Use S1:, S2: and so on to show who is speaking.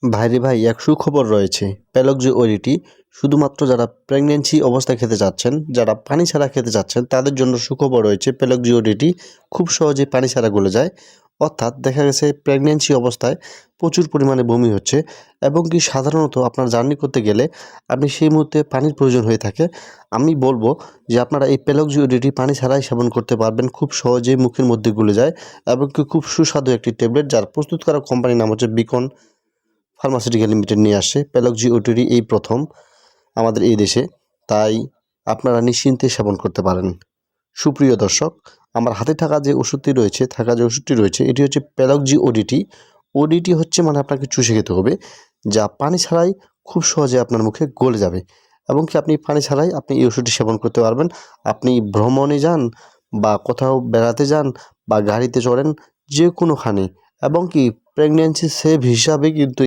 S1: ভাইরে ভাই, এক সুখবর রয়েছে। প্যালকজি ওরিটি শুধুমাত্র যারা প্রেগন্যান্সি অবস্থায় খেতে চাচ্ছেন, যারা পানি ছাড়া খেতে চাচ্ছেন তাদের জন্য সুখবর রয়েছে। প্যালকজি ওরিটি খুব সহজেই পানি ছাড়া গলে যায়। অর্থাৎ দেখা গেছে প্রেগন্যান্সি অবস্থায় প্রচুর পরিমাণে বমি হচ্ছে এবং কি সাধারণত আপনার জার্নি করতে গেলে আপনি সেই মুহূর্তে পানির প্রয়োজন হয়ে থাকে। আমি বলবো যে আপনারা এই প্যালকজি ওরিটি পানি ছাড়াই সেবন করতে পারবেন, খুব সহজেই মুখের মধ্যে গলে যায় এবং কি খুব সুস্বাদু একটি ট্যাবলেট, যার প্রস্তুতকারক কোম্পানির নাম হচ্ছে বিকন ফার্মাসিউটিক্যাল লিমিটেড নিয়ে আসছে। প্যালকজি ওটিডি এই প্রথম আমাদের এই দেশে, তাই আপনারা নিশ্চিন্তে সেবন করতে পারেন। সুপ্রিয় দর্শক, আমার হাতে থাকা যে ওষুধটি রয়েছে এটি হচ্ছে প্যালকজি ওডিটি। ওডিটি হচ্ছে মানে আপনাকে চুষে খেতে হবে, যা পানি ছাড়াই খুব সহজে আপনার মুখে গলে যাবে এবং কি আপনি পানি ছাড়াই আপনি এই ওষুধটি সেবন করতে পারবেন। আপনি ভ্রমণে যান বা কোথাও বেড়াতে যান বা গাড়িতে চড়েন, যে কোনোখানে, এবং কি প্রেগন্যান্সি সেভ হিসাবে কিন্তু